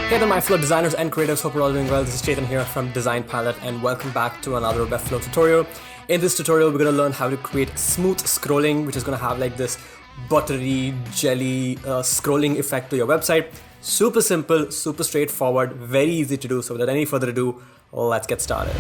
Hey there, my fellow designers and creatives. Hope you're all doing well. This is Chetan here from Design Palette, and welcome back to another Webflow tutorial. In this tutorial, we're going to learn how to create smooth scrolling, which is going to have like this buttery, jelly scrolling effect to your website. Super simple, super straightforward, very easy to do. So without any further ado, let's get started.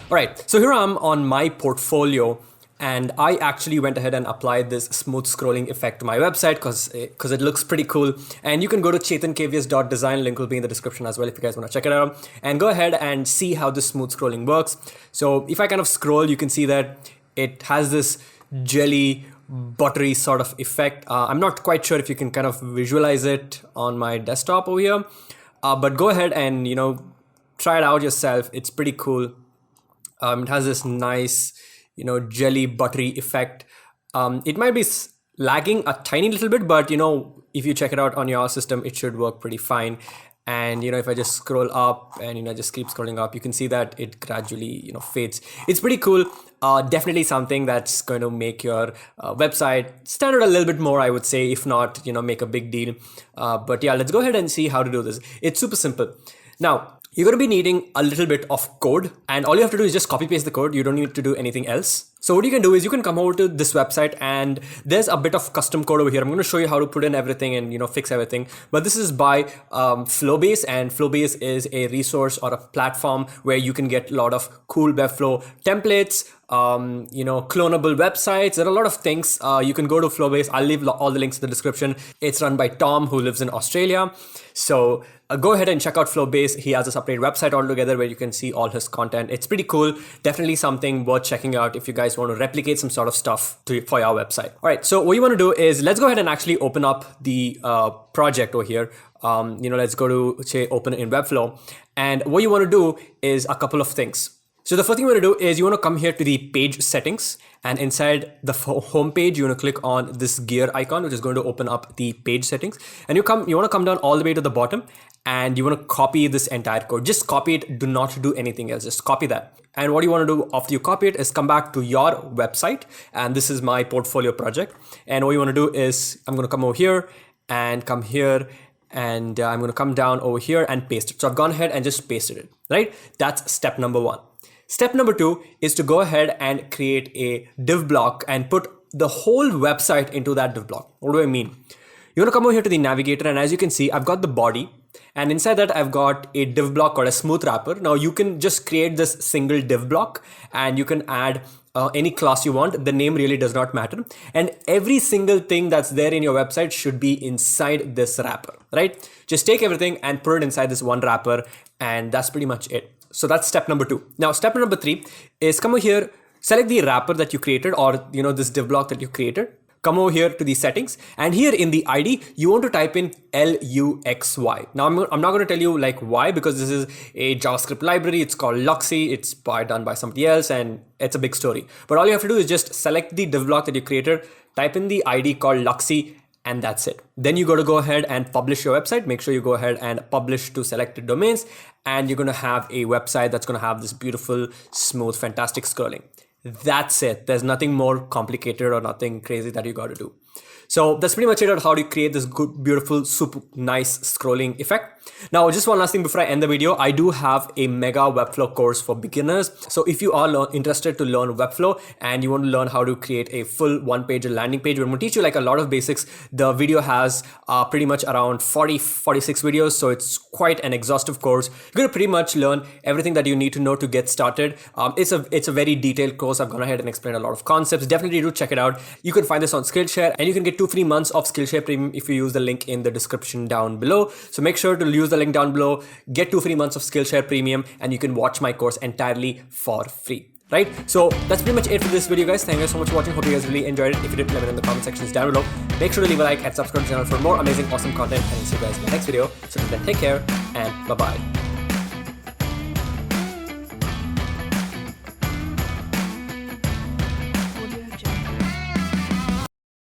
All right, so here I am on my portfolio. And I actually went ahead and applied this smooth scrolling effect to my website because it looks pretty cool. And you can go to chetankvs.design, link will be in the description as well if you guys want to check it out. And go ahead and see how this smooth scrolling works. So if I kind of scroll, you can see that it has this jelly, buttery sort of effect. I'm not quite sure if you can kind of visualize it on my desktop over here. But go ahead and, try it out yourself. It's pretty cool. It has this nice jelly buttery effect. It might be lagging a tiny little bit, but if you check it out on your system, it should work pretty fine. And if I just scroll up and just keep scrolling up, you can see that it gradually fades. It's pretty cool. Definitely something that's going to make your website stand out a little bit more, I would say, if not make a big deal. But yeah, let's go ahead and see how to do this. It's super simple. Now, you're going to be needing a little bit of code, and all you have to do is just copy paste the code. You don't need to do anything else. So what you can do is you can come over to this website, and there's a bit of custom code over here. I'm going to show you how to put in everything and fix everything. But this is by Flowbase, and Flowbase is a resource or a platform where you can get a lot of cool Webflow templates, clonable websites. There are a lot of things. You can go to Flowbase. I'll leave all the links in the description. It's run by Tom, who lives in Australia. So go ahead and check out Flowbase. He has a separate website altogether where you can see all his content. It's pretty cool. Definitely something worth checking out if you guys want to replicate some sort of stuff for your website. All right, so what you want to do is let's go ahead and actually open up the project over here. Let's go to, say, open in Webflow. And what you want to do is a couple of things. So the first thing you want to do is you want to come here to the page settings, and inside the home page, you want to click on this gear icon, which is going to open up the page settings. And you want to come down all the way to the bottom, and you want to copy this entire code. Just copy it. Do not do anything else. Just copy that. And what you want to do after you copy it is come back to your website. And this is my portfolio project. And what you want to do is I'm going to come over here and come here. And I'm going to come down over here and paste it. So I've gone ahead and just pasted it, right? That's step number one. Step number two is to go ahead and create a div block and put the whole website into that div block. What do I mean? You want to come over here to the navigator, and as you can see, I've got the body, and inside that I've got a div block called a smooth wrapper. Now you can just create this single div block, and you can add any class you want. The name really does not matter. And every single thing that's there in your website should be inside this wrapper, right? Just take everything and put it inside this one wrapper, and that's pretty much it. So that's step number two. Now, step number three is come over here, select the wrapper that you created, or this div block that you created. Come over here to the settings, and here in the ID, you want to type in LUXY. Now, I'm not going to tell you like why, because this is a JavaScript library. It's called Luxy. It's done by somebody else, and it's a big story. But all you have to do is just select the div block that you created, type in the ID called Luxy, and that's it. Then you got to go ahead and publish your website. Make sure you go ahead and publish to selected domains, and you're going to have a website that's going to have this beautiful, smooth, fantastic scrolling. That's it. There's nothing more complicated or nothing crazy that you got to do. So that's pretty much it on how to create this good, beautiful, super nice scrolling effect. Now, just one last thing before I end the video. I do have a mega Webflow course for beginners. So if you are interested to learn Webflow and you want to learn how to create a full one-page landing page, we're going to teach you like a lot of basics. The video has pretty much around 46 videos. So it's quite an exhaustive course. You're going to pretty much learn everything that you need to know to get started. It's a very detailed course. I've gone ahead and explained a lot of concepts. Definitely do check it out. You can find this on Skillshare, and you can get 2 free months of Skillshare Premium if you use the link in the description down below. So make sure to use the link down below, get 2 free months of Skillshare Premium, and you can watch my course entirely for free, right? So that's pretty much it for this video, guys. Thank you so much for watching. Hope you guys really enjoyed it. If you did, let me know in the comment sections down below. Make sure to leave a like and subscribe to the channel for more amazing, awesome content, and I'll see you guys in the next video. So till then, take care and bye-bye.